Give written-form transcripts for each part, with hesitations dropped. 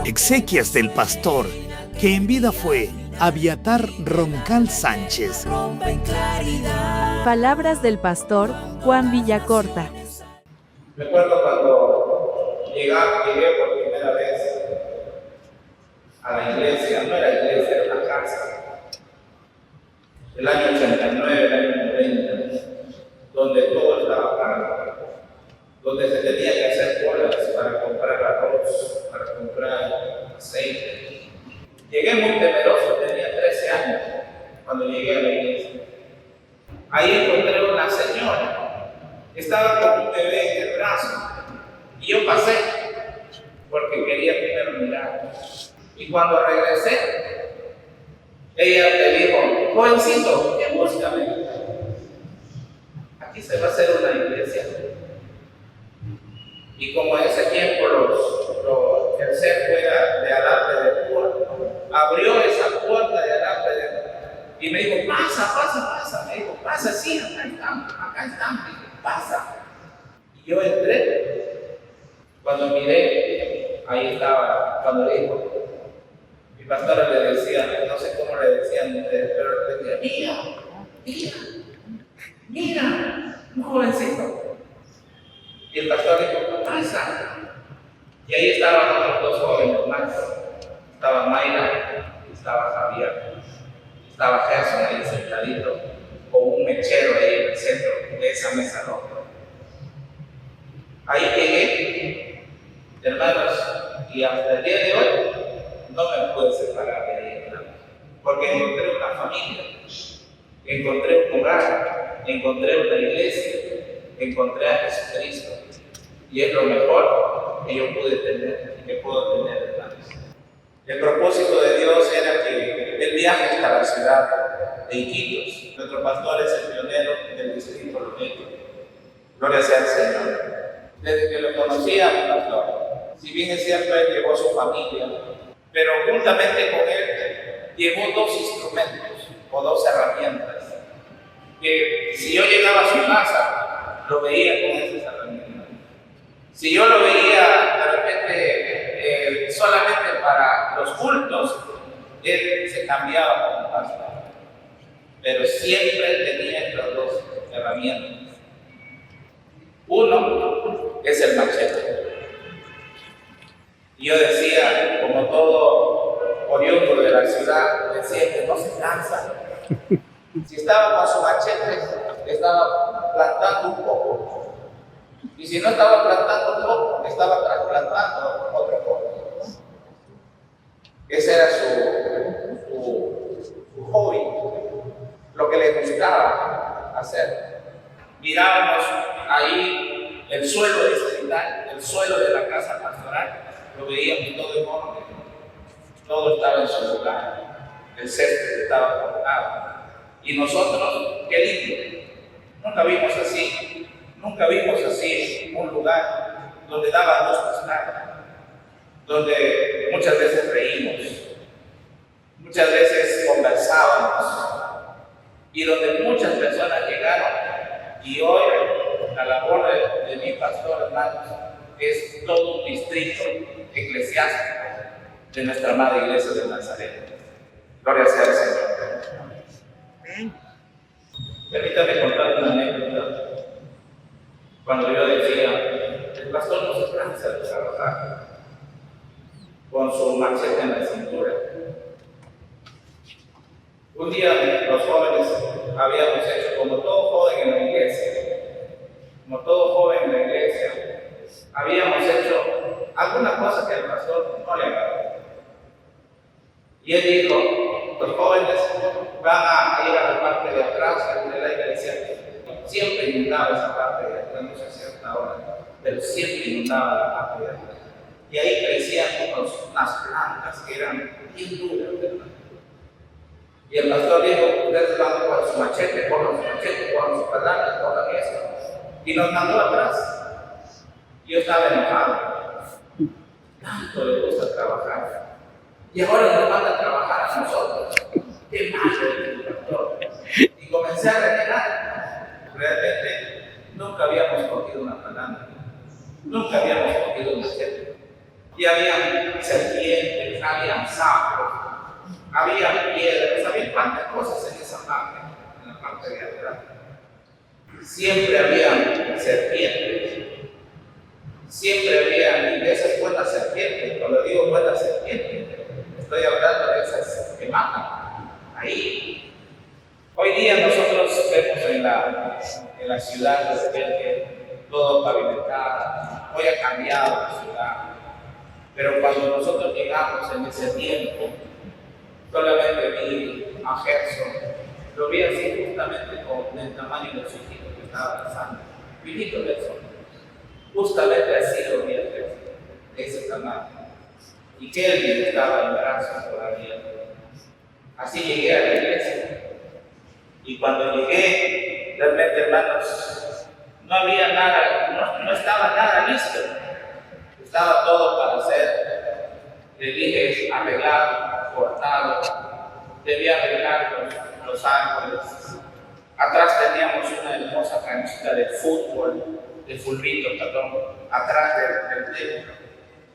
Exequias del pastor, que en vida fue Abiatar Roncal Sánchez. Palabras del pastor Juan Villacorta. Recuerdo cuando llegué por primera vez a la iglesia, no era iglesia, era una casa. El año 89, el año 90, donde todo estaba caro, donde se tenía que hacer colas para comprar arroz, para comprar aceite. Llegué muy temeroso, tenía 13 años cuando llegué a la iglesia. Ahí encontré una señora, estaba con un bebé en el brazo, y yo pasé porque quería primero mirar. Y cuando regresé, ella me dijo: jovencito, ¿qué búscame? Aquí se va a hacer una iglesia. Y como en ese tiempo el cerco era de alambre de púa, abrió esa puerta de alambre de púa y me dijo: pasa. Me dijo: pasa, sí, acá estamos, pasa. Y yo entré. Cuando miré, ahí estaba, cuando le dijo, mi pastora le decía, no sé cómo le decían ustedes, pero le decía: mira, un jovencito. Y el pastor dijo: pasa. Y ahí estaban otros dos jóvenes más. Estaba Mayra, estaba Javier, estaba Gerson ahí sentadito, con un mechero ahí en el centro de esa mesa roja. Ahí llegué, hermanos, y hasta el día de hoy no me pude separar de ahí, hermanos, porque encontré una familia, encontré un hogar, encontré una iglesia, encontré a Jesucristo, y es lo mejor que yo pude tener y que puedo tener, hermanos. El propósito de Dios era que el viaje hasta la ciudad de Iquitos. Nuestro pastor es el pionero del distrito Loreto. Gloria sea al Señor. Desde que lo conocía, mi pastor, si bien es cierto, él llevó a su familia, pero juntamente con él llevó dos instrumentos o dos herramientas, que si yo llegaba a su casa, lo veía con esas herramientas. Si yo lo veía de repente solamente para los cultos, él se cambiaba como pastor. Pero siempre tenía estas dos herramientas. Uno es el machete. Y yo decía, como todo oriundo de la ciudad, decía que no se cansa. Si estaba con su machete, estaba plantando un poco. Y si no estaba plantando un poco, estaba trasplantando otro poco. Ese era su hobby, lo que le gustaba hacer. Mirábamos ahí el suelo distrital, el suelo de la casa pastoral, lo veíamos todo en orden, todo estaba en su lugar, el césped estaba cortado. Y nosotros, qué lindo, nunca vimos así un lugar donde daba gusto estar, donde muchas veces reímos, muchas veces conversábamos, y donde muchas personas llegaron. Y hoy la labor de mi pastor, hermanos, es todo un distrito eclesiástico de nuestra amada iglesia de Nazaret. Gloria sea al Señor. Permítame contar una anécdota. Cuando yo decía, el pastor no se cansa de trabajar con su machete en la cintura. Un día los jóvenes habíamos hecho, como todo joven en la iglesia, habíamos hecho alguna cosa que al pastor no le agradó. Y él dijo: los jóvenes van a ir a la parte de atrás de la iglesia. Siempre inundaba esa parte de atrás, no sé si hasta ahora, pero siempre inundaba la parte de atrás. Y ahí crecían unas plantas que eran bien duras, ¿verdad? Y el pastor dijo: ustedes van con su machete, con sus palanas, con eso. Y nos mandó atrás. Yo estaba enojado. Tanto le gusta trabajar. Y ahora nos manda a trabajar a nosotros. ¡Qué malo es el pastor! Y comencé a renegar. Realmente nunca habíamos cogido una palabra. Nunca habíamos cogido un machete. Y había serpientes, había sapos, había piedras, había tantas cosas en esa parte, en la parte de atrás. Siempre había serpientes, siempre había, y de esas buenas serpientes, cuando digo buenas serpientes, estoy hablando de esas que matan, ahí. Hoy día nosotros vemos en la ciudad de repente todo pavimentado, hoy ha cambiado la ciudad, pero cuando nosotros llegamos en ese tiempo, solamente vi a Gerson, lo vi así justamente con el tamaño de su hijito que estaba pasando, hijito Gerson, justamente así lo vi a Gerson, de ese tamaño, y Kelvin estaba en brazos todavía. Así llegué a la iglesia. Y cuando llegué, realmente, hermanos, no había nada, no estaba nada listo. Estaba todo para hacer. Le dije arreglado, cortado. Debía arreglar los árboles. Atrás teníamos una hermosa canchita de fútbol, de fulbito, perdón, atrás del templo.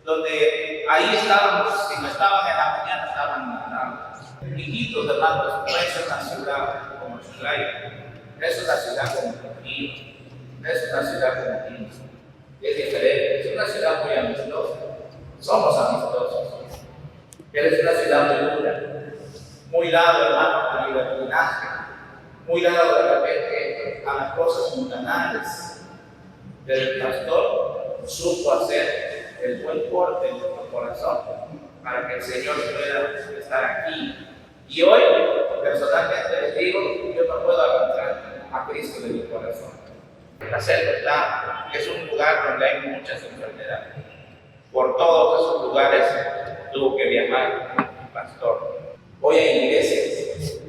Donde ahí estábamos, si no estaban en la mañana, estaban en la tarde. Hijitos, hermanos, no es una ciudad como Chulaya, es una ciudad como Trujillo, es una ciudad como Quito, es diferente, es una ciudad muy amistosa, somos amistosos, pero es una ciudad muy dura, muy dado, hermano, al libertinaje, muy dado de repente a las cosas mundanales, pero el pastor supo hacer el buen corte en nuestro corazón para que el Señor pueda estar aquí. Y hoy, personalmente les digo, yo no puedo arrancar a Cristo de mi corazón. La selva es un lugar donde hay muchas enfermedades. Por todos esos lugares tuvo que viajar el pastor. Hoy hay iglesias,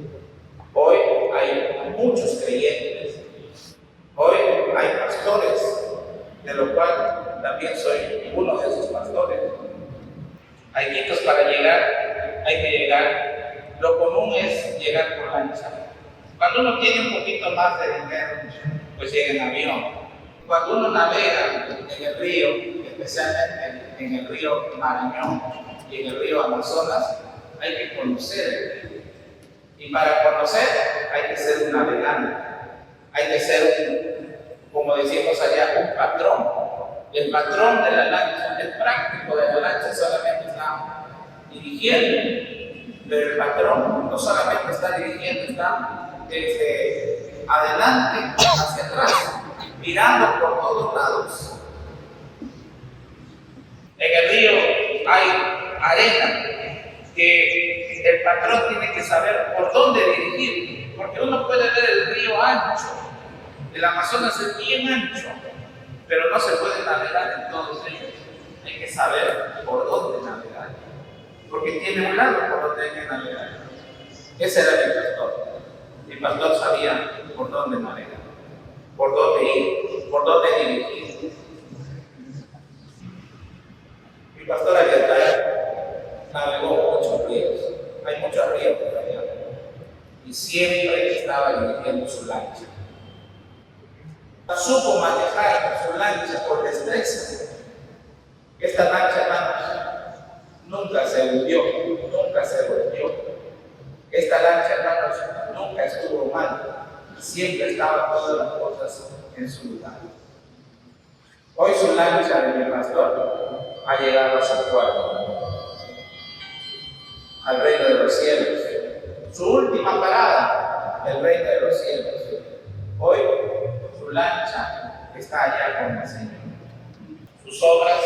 hoy hay muchos creyentes, hoy hay pastores, de lo cual también soy uno de esos pastores. Hay quitos para llegar, hay que llegar. Lo común es llegar por lancha. Cuando uno tiene un poquito más de dinero, pues llega en avión. Cuando uno navega en el río, especialmente en el río Marañón y en el río Amazonas, hay que conocer. Y para conocer hay que ser un navegante. Hay que ser, como decimos allá, un patrón. El patrón de la lancha, el práctico de la lancha solamente está dirigiendo. Pero el patrón no solamente está dirigiendo, está desde adelante hacia atrás, mirando por todos lados. En el río hay arena que el patrón tiene que saber por dónde dirigir, porque uno puede ver el río ancho, el Amazonas es bien ancho, pero no se puede navegar en todos ellos. Hay que saber por dónde navegar, porque tiene un lado por donde hay que navegar. Ese era mi pastor. Mi pastor sabía por dónde navegar, por dónde ir, por dónde dirigir. Mi pastor Aguilar navegó muchos ríos, hay muchos ríos por allá, y siempre estaba dirigiendo su lancha. Supo manejar su lancha por destreza. Esta lancha, hermanos, nunca se hundió, nunca se volvió. Esta lancha, hermanos, nunca estuvo mal, siempre estaban todas las cosas en su lugar. Hoy su lancha de mi pastor ha llegado a su puerto, al reino de los cielos. Su última parada, el reino de los cielos. Hoy su lancha está allá con el Señor. Sus obras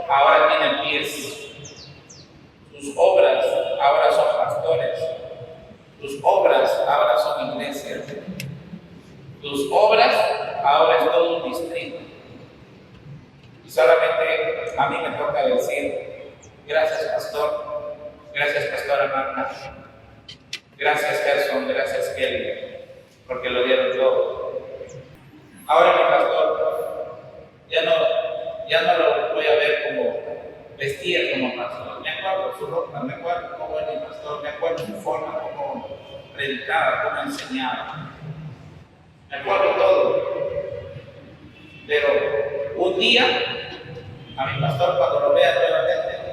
ahora tienen pies. Sus obras ahora son pastores. Tus obras ahora son iglesias. Tus obras ahora es todo un distrito. Y solamente a mí me toca decir, gracias pastor, gracias pastora Marta, gracias Gerson, gracias Kelly, porque lo dieron todo. Ahora mi pastor, ya no lo voy a ver como vestía como pastor. Me acuerdo su ropa, me acuerdo cómo era mi pastor, me acuerdo su forma, cómo predicaba, cómo enseñaba. Me acuerdo todo. Pero un día, a mi pastor, cuando lo vea nuevamente,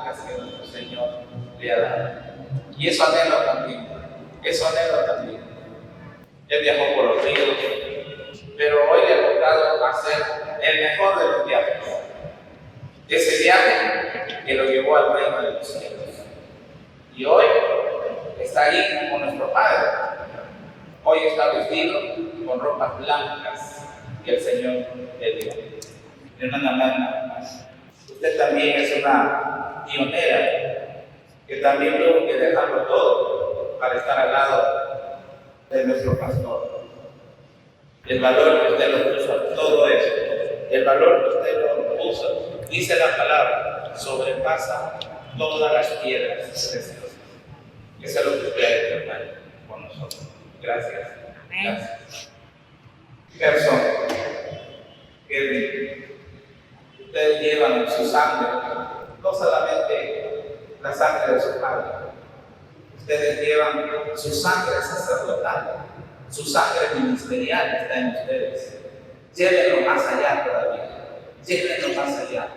blancas que nuestro Señor le ha dado. Y eso anhelo también, eso anhelo también. Él viajó por los ríos, pero hoy le ha tocado hacer el mejor de los viajes. Ese viaje que lo llevó al reino de los cielos. Y hoy está ahí como nuestro Padre. Hoy está vestido con ropas blancas que el Señor le dio. Hermana Magna, usted también es una pionera que también tuvo que dejarlo todo para estar al lado de nuestro pastor. El valor que usted lo puso a todo eso, el valor que usted lo puso, dice la palabra, sobrepasa todas las piedras preciosas. Eso es lo que usted ha hecho, hermano, con nosotros. Gracias. Gracias. Persona que ustedes llevan en su sangre, no solamente la sangre de su padre, ustedes llevan su sangre sacerdotal, su sangre ministerial está en ustedes. Llévenlo más allá todavía, llévenlo más allá.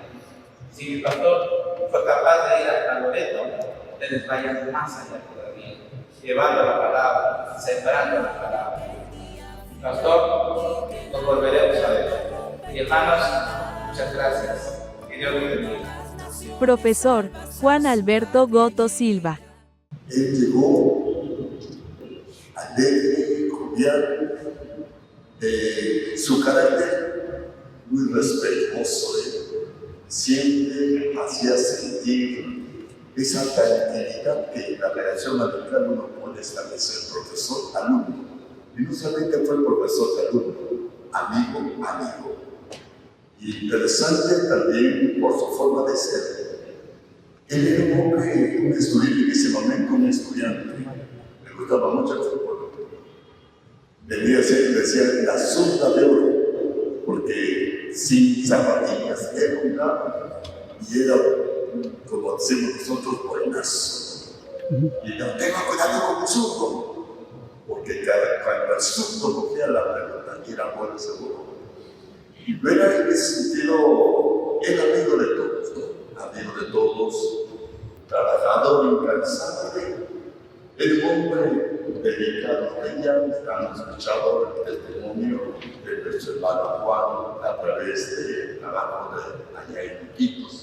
Si mi pastor fue capaz de ir hasta Loreto, ustedes vayan más allá todavía, llevando la palabra, sembrando la palabra. Pastor, nos volveremos a ver. Y hermanos, muchas gracias. Que Dios los bendiga. Profesor Juan Alberto Goto Silva. Él llegó alegre, cordial, su carácter muy respetuoso. Siempre hacía sentir esa tranquilidad que en la relación amical uno puede establecer profesor-alumno. Y no solamente fue profesor-alumno, amigo. Y interesante también por su forma de ser. Él era un estudiante en ese momento, un estudiante. Le gustaba mucho el fútbol. Decía la zurda de oro, porque sin zapatillas él jugaba y era, como decimos nosotros, buenazo. Y no tenga cuidado con el zurdo, porque cuando el zurdo cogía la pelota y era bueno seguro. Y era en ese sentido el amigo de todos, ¿no? Amigo de todos, trabajador incansable, el hombre dedicado a ella. Han escuchado el testimonio de nuestro hermano Juan a través del trabajo de allá en Iquitos.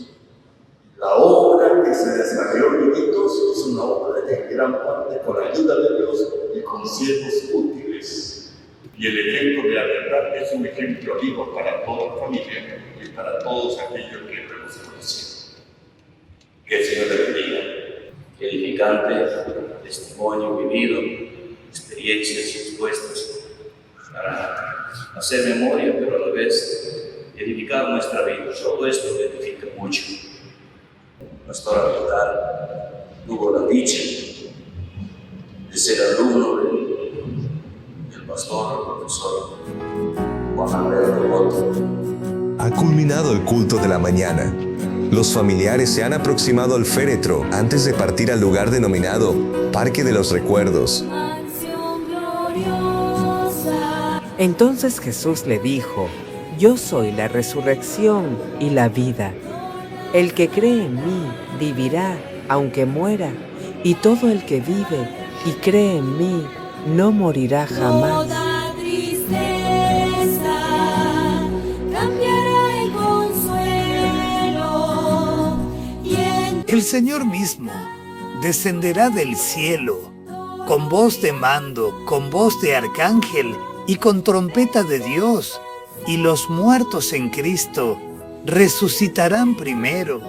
La obra que se desarrolló en Iquitos es una obra en gran parte con la ayuda de Dios y con siervos útiles. Y el ejemplo de la verdad es un ejemplo vivo para toda la familia y para todos aquellos que hemos conocido. Que el Señor le bendiga. Edificante testimonio vivido, experiencias expuestas para hacer memoria, pero a la vez edificar nuestra vida. Todo esto edifica mucho. Pastor Aguilar tuvo la dicha de ser alumno del pastor, el profesor Juan Alberto Goto. Ha culminado el culto de la mañana. Los familiares se han aproximado al féretro antes de partir al lugar denominado Parque de los Recuerdos. Entonces Jesús le dijo: Yo soy la resurrección y la vida. El que cree en mí vivirá aunque muera, y todo el que vive y cree en mí no morirá jamás. El Señor mismo descenderá del cielo con voz de mando, con voz de arcángel y con trompeta de Dios, y los muertos en Cristo resucitarán primero.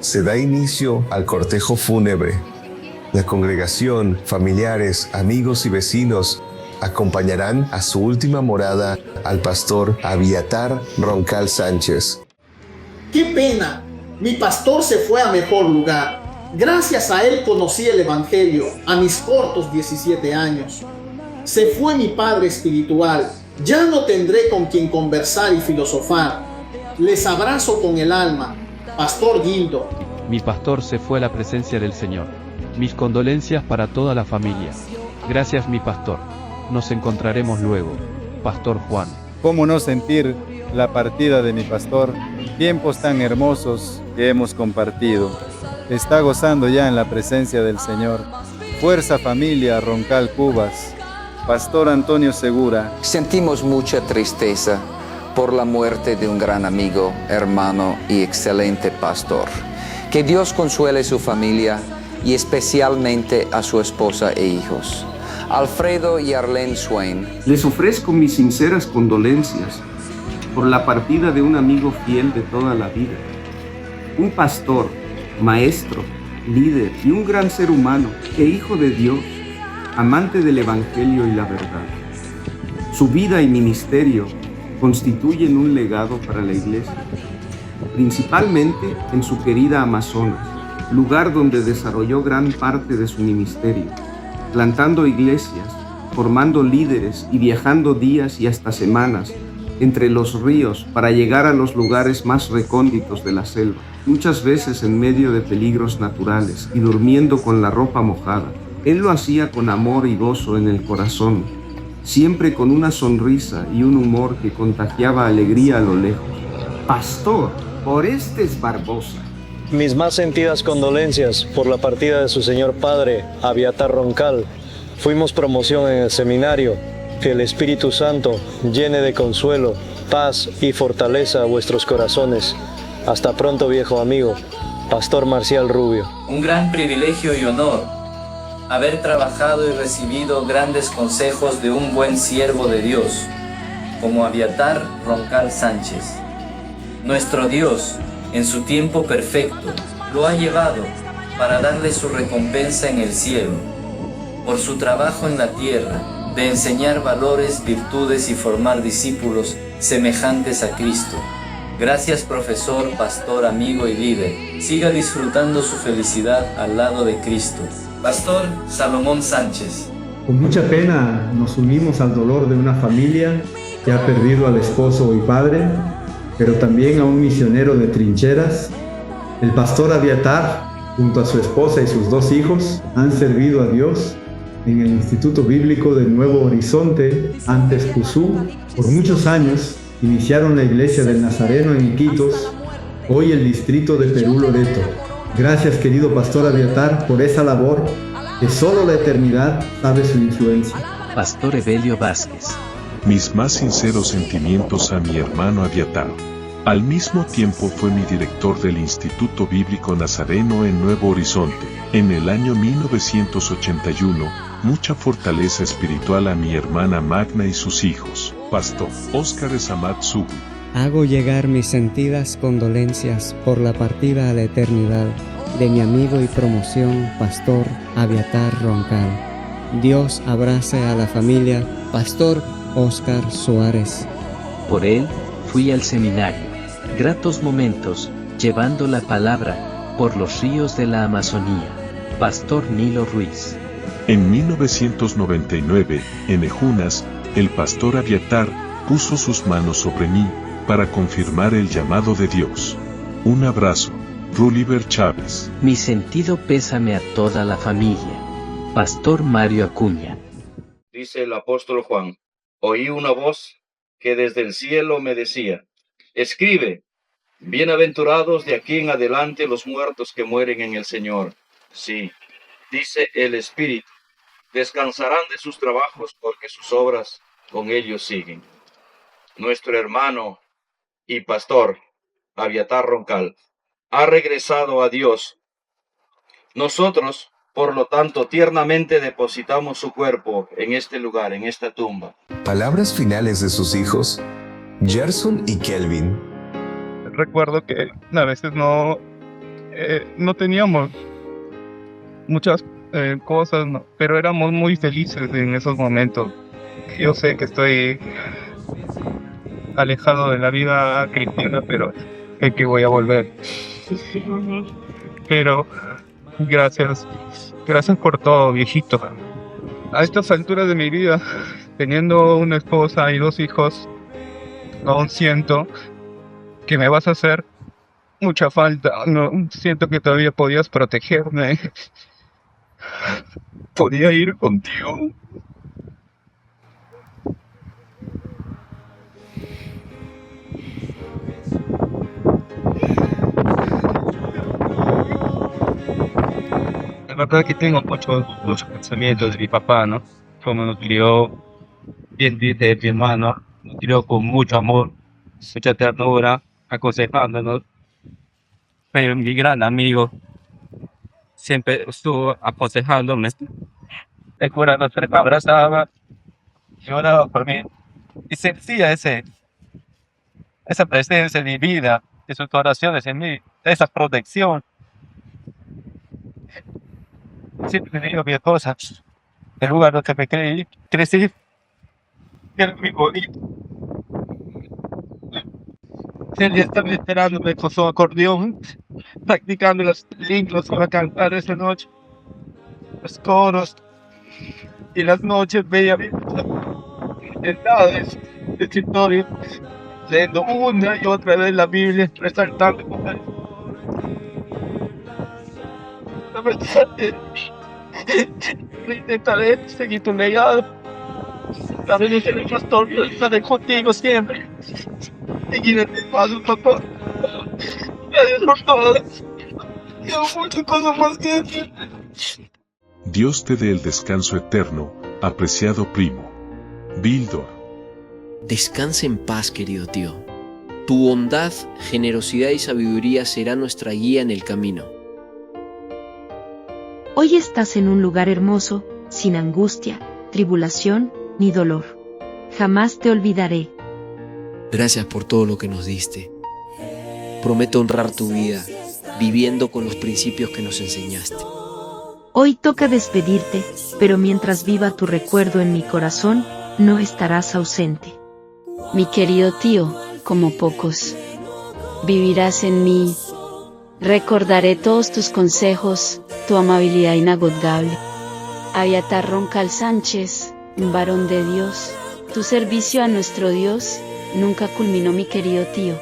Se da inicio al cortejo fúnebre. La congregación, familiares, amigos y vecinos acompañarán a su última morada al pastor Abiatar Roncal Sánchez. ¡Qué pena! Mi pastor se fue a mejor lugar. Gracias a él conocí el Evangelio a mis cortos 17 años. Se fue mi padre espiritual. Ya no tendré con quien conversar y filosofar. Les abrazo con el alma. Pastor Gildo. Mi pastor se fue a la presencia del Señor. Mis condolencias para toda la familia. Gracias mi pastor. Nos encontraremos luego. Pastor Juan. ¿Cómo no sentir la partida de mi pastor? Tiempos tan hermosos que hemos compartido. Está gozando ya en la presencia del Señor. Fuerza familia Roncal Cubas. Pastor Antonio Segura. Sentimos mucha tristeza por la muerte de un gran amigo, hermano y excelente pastor. Que Dios consuele su familia y especialmente a su esposa e hijos. Alfredo y Arlene Swain. Les ofrezco mis sinceras condolencias por la partida de un amigo fiel de toda la vida. Un pastor, maestro, líder y un gran ser humano e hijo de Dios, amante del Evangelio y la verdad. Su vida y ministerio constituyen un legado para la Iglesia, principalmente en su querida Amazonas, lugar donde desarrolló gran parte de su ministerio, plantando iglesias, formando líderes y viajando días y hasta semanas entre los ríos para llegar a los lugares más recónditos de la selva, muchas veces en medio de peligros naturales y durmiendo con la ropa mojada. Él lo hacía con amor y gozo en el corazón, siempre con una sonrisa y un humor que contagiaba alegría a lo lejos. Pastor Orestes Barbosa. Mis más sentidas condolencias por la partida de su señor padre, Abiatar Roncal. Fuimos promoción en el seminario. Que el Espíritu Santo llene de consuelo, paz y fortaleza a vuestros corazones. Hasta pronto, viejo amigo. Pastor Marcial Rubio. Un gran privilegio y honor haber trabajado y recibido grandes consejos de un buen siervo de Dios, como Abiatar Roncal Sánchez. Nuestro Dios, en su tiempo perfecto, lo ha llevado para darle su recompensa en el cielo, por su trabajo en la tierra, de enseñar valores, virtudes y formar discípulos semejantes a Cristo. Gracias, profesor, pastor, amigo y líder. Siga disfrutando su felicidad al lado de Cristo. Pastor Salomón Sánchez. Con mucha pena nos unimos al dolor de una familia que ha perdido al esposo y padre, pero también a un misionero de trincheras. El pastor Abiatar, junto a su esposa y sus 2 hijos, han servido a Dios en el Instituto Bíblico del Nuevo Horizonte, antes Cusú. Por muchos años iniciaron la iglesia del Nazareno en Iquitos, hoy el distrito de Perú Loreto. Gracias, querido pastor Abiatar, por esa labor que solo la eternidad sabe su influencia. Pastor Evelio Vázquez. Mis más sinceros sentimientos a mi hermano Abiatar. Al mismo tiempo fue mi director del Instituto Bíblico Nazareno en Nuevo Horizonte. En el año 1981, mucha fortaleza espiritual a mi hermana Magna y sus hijos. Pastor Óscar Esamat Subu. Hago llegar mis sentidas condolencias por la partida a la eternidad de mi amigo y promoción, Pastor Abiatar Roncal. Dios abrace a la familia, Pastor Óscar Suárez. Por él, fui al seminario. Gratos momentos, llevando la palabra por los ríos de la Amazonía. Pastor Nilo Ruiz. En 1999, en Ejunas, el pastor Abiatar puso sus manos sobre mí para confirmar el llamado de Dios. Un abrazo, Ruliver Chávez. Mi sentido pésame a toda la familia. Pastor Mario Acuña. Dice el apóstol Juan, oí una voz que desde el cielo me decía, escribe, bienaventurados de aquí en adelante los muertos que mueren en el Señor. Sí, dice el Espíritu, descansarán de sus trabajos porque sus obras con ellos siguen. Nuestro hermano y pastor, Abiatar Roncal, ha regresado a Dios. Nosotros, por lo tanto, tiernamente depositamos su cuerpo en este lugar, en esta tumba. Palabras finales de sus hijos, Gerson y Kelvin. Recuerdo que a veces no teníamos muchas cosas, ¿no? Pero éramos muy felices en esos momentos. Yo sé que estoy alejado de la vida cristiana, pero sé que voy a volver. Pero gracias por todo, viejito. A estas alturas de mi vida, teniendo una esposa y 2 hijos, aún siento que me vas a hacer mucha falta. No, siento que todavía podías protegerme. Podía ir contigo. La verdad que tengo muchos pensamientos de mi papá, ¿no? Cómo nos crió, bien dice mi hermano, nos crió con mucho amor, mucha ternura, aconsejándonos. Pero mi gran amigo siempre estuvo aconsejándome. Recuerda, nos abrazaba, lloraba por mí y sentía esa presencia divina de sus oraciones en mí, esa protección. Siempre me dijo mi esposa, el lugar donde me crecí, era muy bonito. Él estaba esperándome con su acordeón, practicando los libros para cantar esa noche, los coros, y las noches veía sentado en el escritorio, leyendo una y otra vez la Biblia, resaltando con él. La verdad, intentaré seguir tu legado. También ser el pastor, estaré contigo siempre. Seguiré tu paso, papá. Gracias por todo. Tengo muchas cosas más que decir. Dios te dé el descanso eterno, apreciado primo. Bildor. Descanse en paz, querido tío. Tu bondad, generosidad y sabiduría será nuestra guía en el camino. Hoy estás en un lugar hermoso, sin angustia, tribulación, ni dolor. Jamás te olvidaré. Gracias por todo lo que nos diste. Prometo honrar tu vida, viviendo con los principios que nos enseñaste. Hoy toca despedirte, pero mientras viva tu recuerdo en mi corazón, no estarás ausente. Mi querido tío, como pocos, vivirás en mí. Recordaré todos tus consejos, tu amabilidad inagotable. Abiatar Roncal Sánchez, un varón de Dios, tu servicio a nuestro Dios nunca culminó, mi querido tío.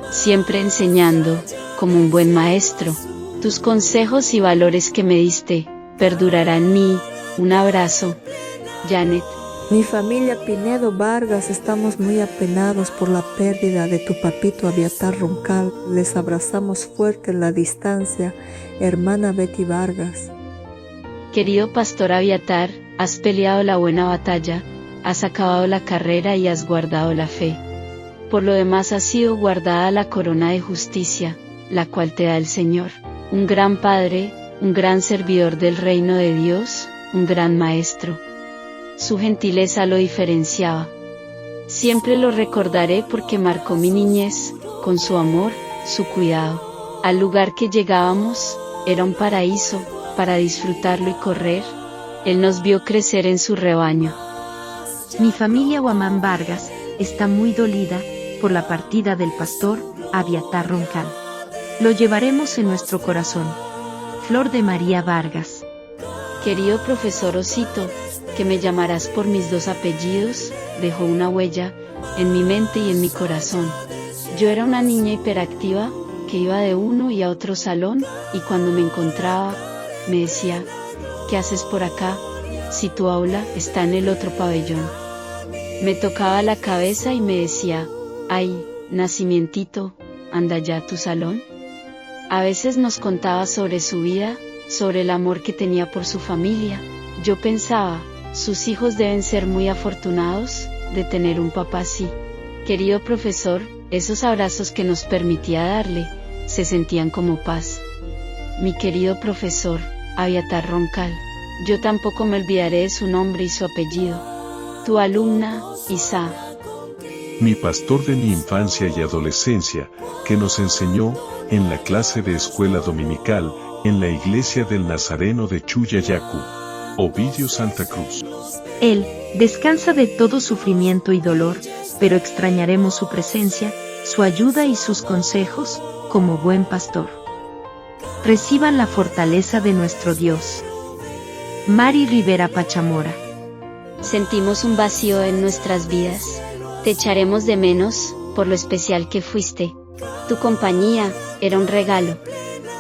Siempre enseñando, como un buen maestro, tus consejos y valores que me diste, perdurarán en mí. Un abrazo. Janet. Mi familia Pinedo Vargas estamos muy apenados por la pérdida de tu papito Abiatar Roncal. Les abrazamos fuerte en la distancia, hermana Betty Vargas. Querido pastor Abiatar, has peleado la buena batalla, has acabado la carrera y has guardado la fe. Por lo demás ha sido guardada la corona de justicia, la cual te da el Señor. Un gran padre, un gran servidor del reino de Dios, un gran maestro. Su gentileza lo diferenciaba. Siempre lo recordaré porque marcó mi niñez, con su amor, su cuidado. Al lugar que llegábamos, era un paraíso, para disfrutarlo y correr. Él nos vio crecer en su rebaño. Mi familia Guamán Vargas está muy dolida por la partida del pastor Abiatar Roncal. Lo llevaremos en nuestro corazón. Flor de María Vargas. Querido profesor Osito, que me llamarás por mis dos apellidos, dejó una huella en mi mente y en mi corazón. Yo era una niña hiperactiva que iba de uno y a otro salón, y cuando me encontraba, me decía, ¿qué haces por acá, si tu aula está en el otro pabellón? Me tocaba la cabeza y me decía, ay, nacimientito, anda ya a tu salón. A veces nos contaba sobre su vida, sobre el amor que tenía por su familia. Yo pensaba, sus hijos deben ser muy afortunados de tener un papá así. Querido profesor, esos abrazos que nos permitía darle, se sentían como paz. Mi querido profesor, Abiatar Roncal, yo tampoco me olvidaré de su nombre y su apellido. Tu alumna, Isa. Mi pastor de mi infancia y adolescencia, que nos enseñó, en la clase de escuela dominical, en la iglesia del Nazareno de Chuyayacu, Ovidio Santa Cruz. Él descansa de todo sufrimiento y dolor, pero extrañaremos su presencia, su ayuda y sus consejos, como buen pastor. Reciban la fortaleza de nuestro Dios. Mari Rivera Pachamora. Sentimos un vacío en nuestras vidas. Te echaremos de menos, por lo especial que fuiste, Tu compañía era un regalo.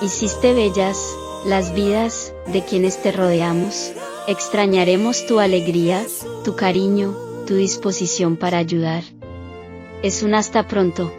Hiciste bellas las vidas de quienes te rodeamos. Extrañaremos tu alegría, tu cariño, tu disposición para ayudar. Es un hasta pronto.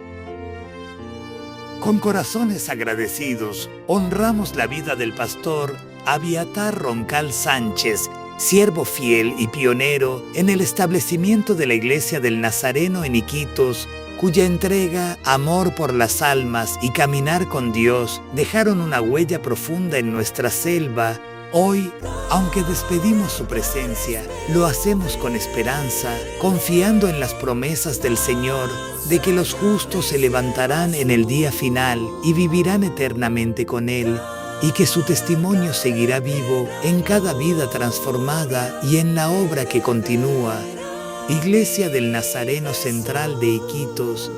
Con corazones agradecidos, honramos la vida del pastor Abiatar Roncal Sánchez, siervo fiel y pionero en el establecimiento de la Iglesia del Nazareno en Iquitos, cuya entrega, amor por las almas y caminar con Dios dejaron una huella profunda en nuestra selva. Hoy, aunque despedimos su presencia, lo hacemos con esperanza, confiando en las promesas del Señor de que los justos se levantarán en el día final y vivirán eternamente con Él, y que su testimonio seguirá vivo en cada vida transformada y en la obra que continúa. Iglesia del Nazareno Central de Iquitos,